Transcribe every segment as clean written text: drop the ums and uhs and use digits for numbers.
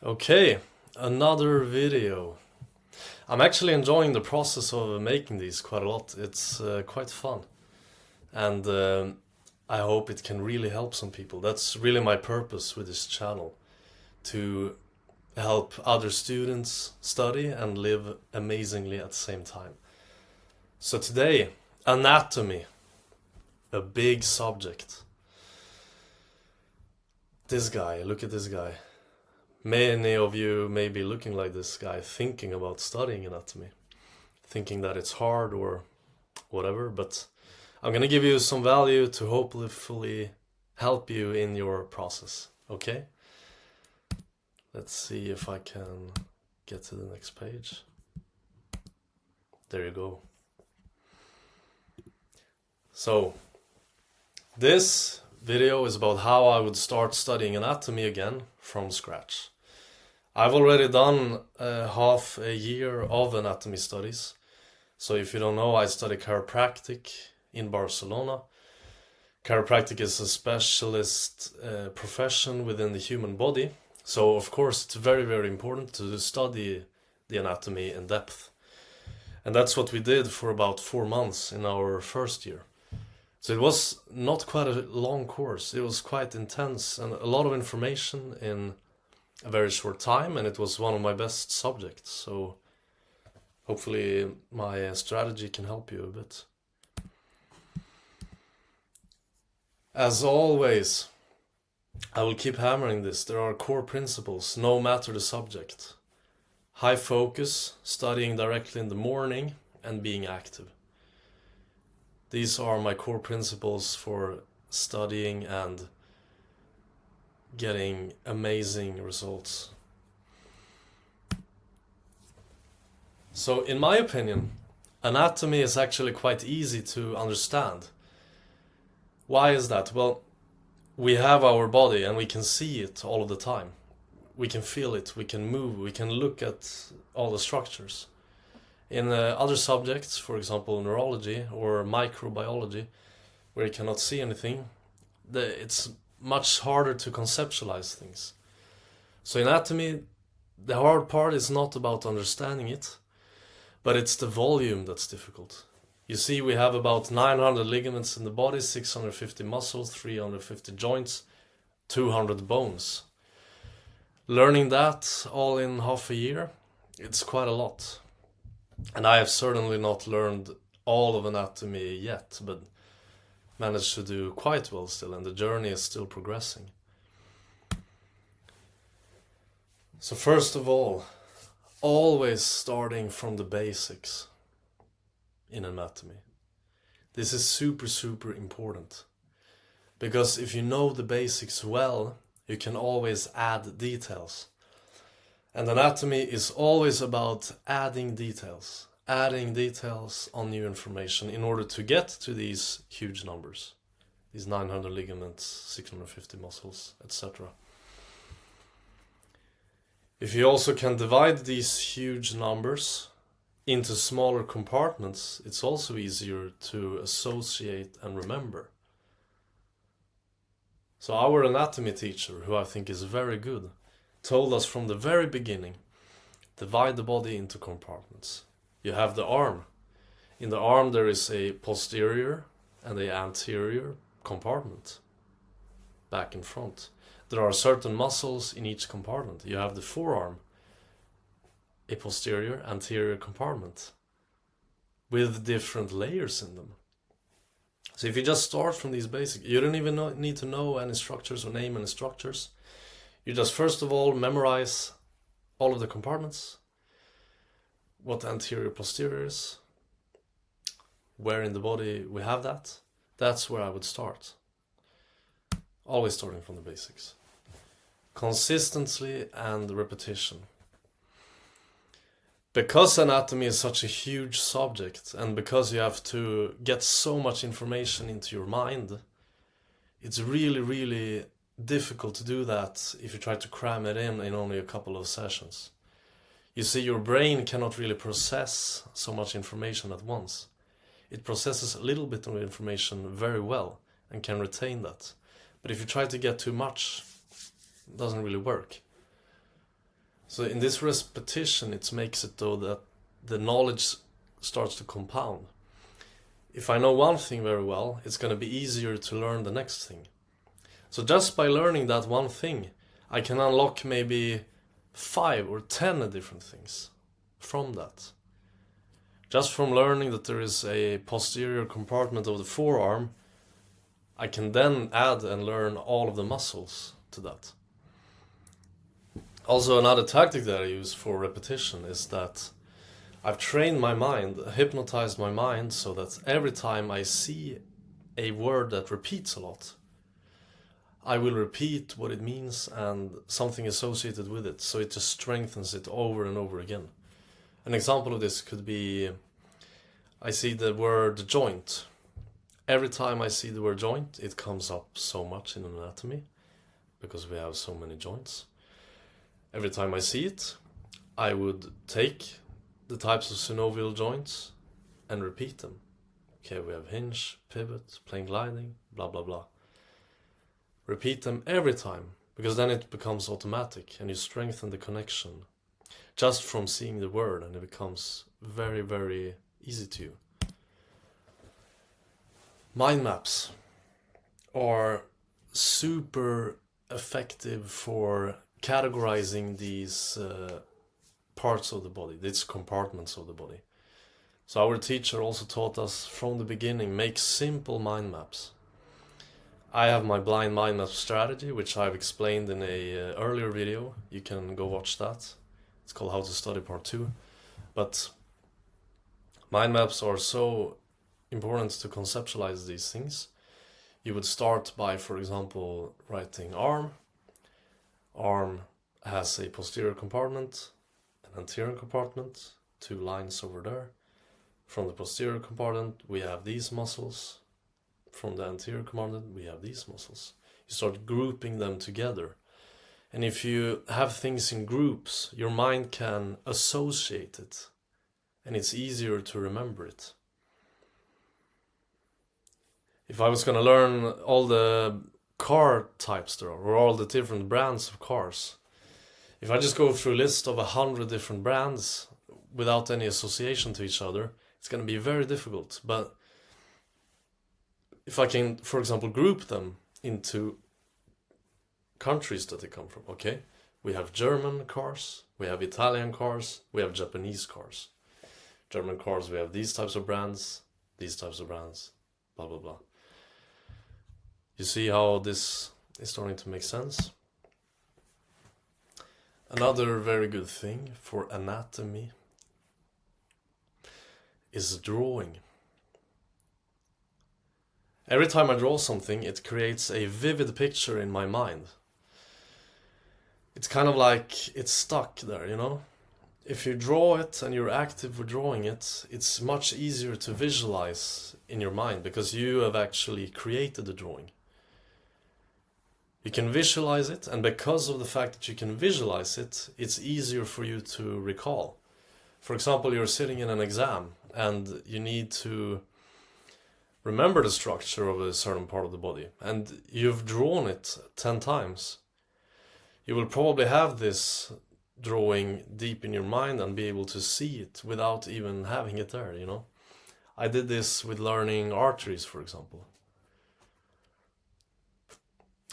Okay, another video. I'm actually enjoying the process of making these quite a lot. It's quite fun. And I hope it can really help some people. That's really my purpose with this channel, to help other students study and live amazingly at the same time. So today, anatomy, a big subject. This guy, look at this guy. Many of you may be looking like this guy, thinking about studying anatomy, thinking that it's hard or whatever, but I'm gonna give you some value to hopefully help you in your process, okay? Let's see if I can get to the next page. There you go. So, this video is about how I would start studying anatomy again from scratch. I've already done half a year of anatomy studies. So if you don't know, I study chiropractic in Barcelona. Chiropractic is a specialist profession within the human body. So of course it's very, very important to study the anatomy in depth. And that's what we did for about 4 months in our first year. So it was not quite a long course. It was quite intense and a lot of information in a very short time, and it was one of my best subjects. So hopefully my strategy can help you a bit. As always, I will keep hammering this. There are core principles, no matter the subject. High focus, studying directly in the morning, and being active. These are my core principles for studying and getting amazing results. So, in my opinion, anatomy is actually quite easy to understand. Why is that? Well, we have our body and we can see it all of the time. We can feel it, we can move, we can look at all the structures. In other subjects, for example neurology or microbiology, where you cannot see anything, it's much harder to conceptualize things. So anatomy, the hard part is not about understanding it, but it's the volume that's difficult. You see, we have about 900 ligaments in the body, 650 muscles, 350 joints, 200 bones. Learning that all in half a year, it's quite a lot. And I have certainly not learned all of anatomy yet, but managed to do quite well still, and the journey is still progressing. So first of all, always starting from the basics in anatomy. This is super, super important. Because if you know the basics well, you can always add details. And anatomy is always about adding details on new information in order to get to these huge numbers. These 900 ligaments, 650 muscles, etc. If you also can divide these huge numbers into smaller compartments, it's also easier to associate and remember. So our anatomy teacher, who I think is very good, told us from the very beginning, divide the body into compartments. You have the arm. In the arm there is a posterior and an anterior compartment, back and front. There are certain muscles in each compartment. You have the forearm, a posterior, anterior compartment with different layers in them. So if you just start from these basics, you don't even need to know any structures or name any structures. You just first of all memorize all of the compartments, what anterior posterior is, where in the body we have that. That's where I would start. Always starting from the basics. Consistency and repetition. Because anatomy is such a huge subject, and because you have to get so much information into your mind, it's really, really difficult to do that if you try to cram it in only a couple of sessions. You see, your brain cannot really process so much information at once. It processes a little bit of information very well and can retain that. But if you try to get too much, it doesn't really work. So in this repetition, it makes it though that the knowledge starts to compound. If I know one thing very well, it's going to be easier to learn the next thing. So just by learning that one thing, I can unlock maybe 5 or 10 different things from that. Just from learning that there is a posterior compartment of the forearm, I can then add and learn all of the muscles to that. Also, another tactic that I use for repetition is that I've trained my mind, hypnotized my mind, so that every time I see a word that repeats a lot, I will repeat what it means and something associated with it, so it just strengthens it over and over again. An example of this could be, I see the word joint. Every time I see the word joint, it comes up so much in anatomy, because we have so many joints. Every time I see it, I would take the types of synovial joints and repeat them. Okay, we have hinge, pivot, plane gliding, blah blah blah. Repeat them every time, because then it becomes automatic and you strengthen the connection just from seeing the word, and it becomes very, very easy to you. Mind maps are super effective for categorizing these parts of the body, these compartments of the body. So our teacher also taught us from the beginning, make simple mind maps. I have my blind mind map strategy, which I've explained in a earlier video. You can go watch that. It's called How to Study Part 2. But mind maps are so important to conceptualize these things. You would start by, for example, writing arm. Arm has a posterior compartment, an anterior compartment, 2 lines over there. From the posterior compartment, we have these muscles. From the anterior compartment, we have these muscles. You start grouping them together. And if you have things in groups, your mind can associate it, and it's easier to remember it. If I was going to learn all the car types there are, or all the different brands of cars, if I just go through a list of 100 different brands without any association to each other, it's going to be very difficult. But if I can, for example, group them into countries that they come from, okay? We have German cars, we have Italian cars, we have Japanese cars. German cars, we have these types of brands, blah, blah, blah. You see how this is starting to make sense? Another very good thing for anatomy is drawing. Every time I draw something, it creates a vivid picture in my mind. It's kind of like it's stuck there, you know? If you draw it and you're active with drawing it, it's much easier to visualize in your mind because you have actually created the drawing. You can visualize it, and because of the fact that you can visualize it, it's easier for you to recall. For example, you're sitting in an exam and you need to remember the structure of a certain part of the body, and you've drawn it 10 times. You will probably have this drawing deep in your mind and be able to see it without even having it there, you know? I did this with learning arteries, for example.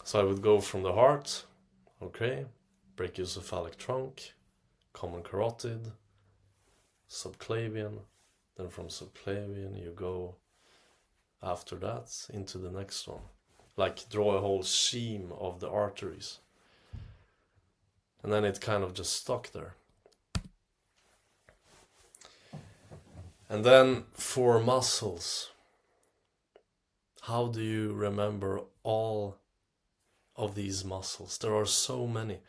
So I would go from the heart, okay, brachiocephalic trunk, common carotid, subclavian, then from subclavian you go after that into the next one. Like draw a whole seam of the arteries. And then it kind of just stuck there. And then for muscles, how do you remember all of these muscles? There are so many.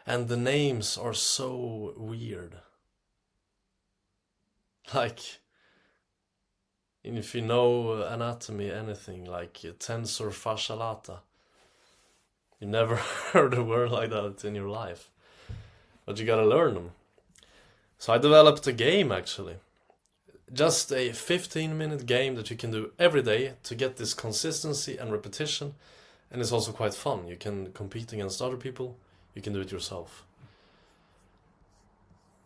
And the names are so weird. Like, if you know anatomy, anything, like tensor fascia lata, you never heard a word like that in your life. But you gotta learn them. So I developed a game, actually. Just a 15-minute game that you can do every day to get this consistency and repetition. And it's also quite fun. You can compete against other people. You can do it yourself.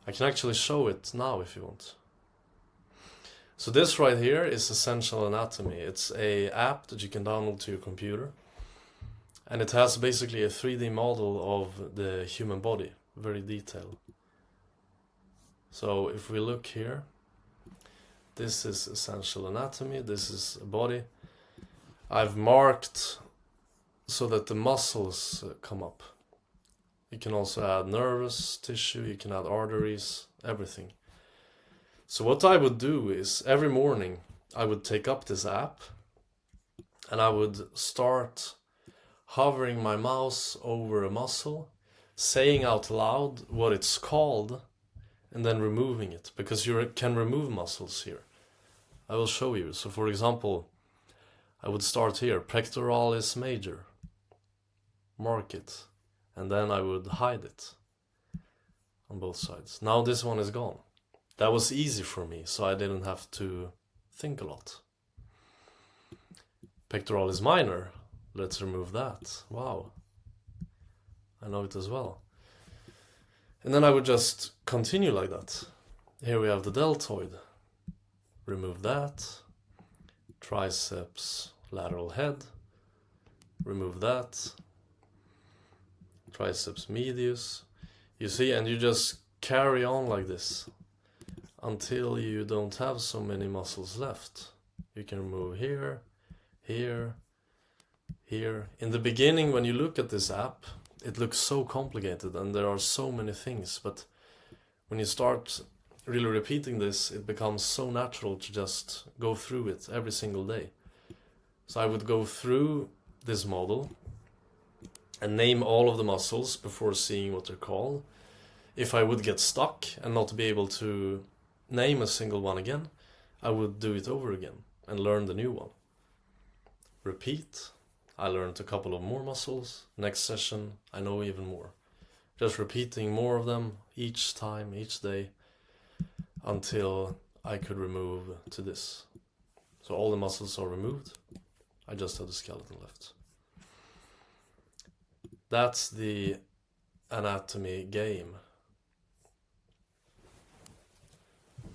I can actually show it now if you want. So this right here is Essential Anatomy. It's a app that you can download to your computer. And it has basically a 3D model of the human body, very detailed. So if we look here, this is Essential Anatomy, this is a body. I've marked so that the muscles come up. You can also add nervous tissue, you can add arteries, everything. So what I would do is every morning I would take up this app and I would start hovering my mouse over a muscle, saying out loud what it's called, and then removing it, because you can remove muscles here. I will show you. So for example, I would start here, pectoralis major, mark it, and then I would hide it on both sides. Now this one is gone. That was easy for me, so I didn't have to think a lot. Pectoralis minor, let's remove that. Wow, I know it as well. And then I would just continue like that. Here we have the deltoid. Remove that. Triceps lateral head. Remove that. Triceps medius. You see, and you just carry on like this until you don't have so many muscles left. You can remove here, here, here. In the beginning, when you look at this app, it looks so complicated and there are so many things, but when you start really repeating this, it becomes so natural to just go through it every single day. So I would go through this model and name all of the muscles before seeing what they're called. If I would get stuck and not be able to name a single one again, I would do it over again and learn the new one. Repeat. I learned a couple of more muscles. Next session, I know even more. Just repeating more of them each time, each day, until I could remove to this. So all the muscles are removed. I just have the skeleton left. That's the anatomy game.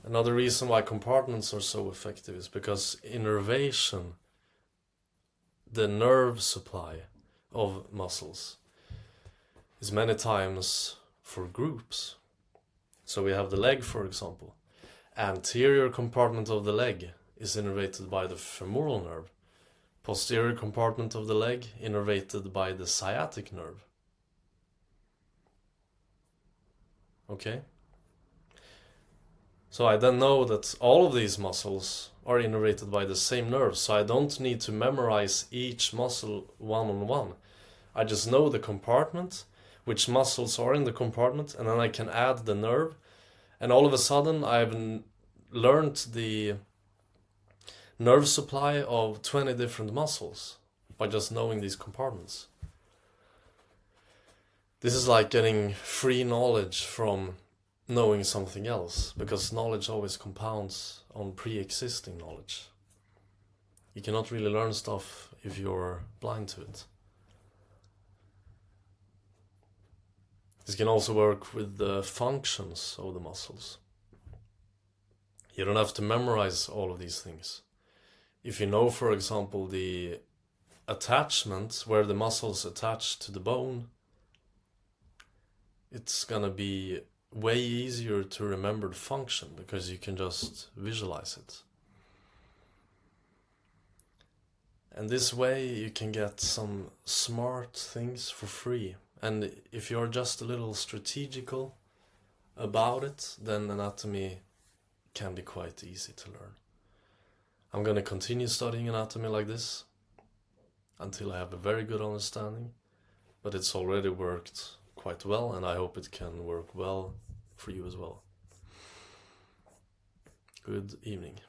Another reason why compartments are so effective is because innervation, the nerve supply of muscles, is many times for groups. So we have the leg, for example. Anterior compartment of the leg is innervated by the femoral nerve. Posterior compartment of the leg innervated by the sciatic nerve. Okay? So I then know that all of these muscles are innervated by the same nerve, so I don't need to memorize each muscle one-on-one. I just know the compartment, which muscles are in the compartment, and then I can add the nerve, and all of a sudden I've learned the nerve supply of 20 different muscles by just knowing these compartments. This is like getting free knowledge from knowing something else, because knowledge always compounds on pre-existing knowledge. You cannot really learn stuff if you're blind to it. This can also work with the functions of the muscles. You don't have to memorize all of these things. If you know, for example, the attachment where the muscles attach to the bone, it's gonna be way easier to remember the function because you can just visualize it. And this way you can get some smart things for free. And if you're just a little strategical about it, then anatomy can be quite easy to learn. I'm going to continue studying anatomy like this until I have a very good understanding, but it's already worked quite well, and I hope it can work well for you as well. Good evening.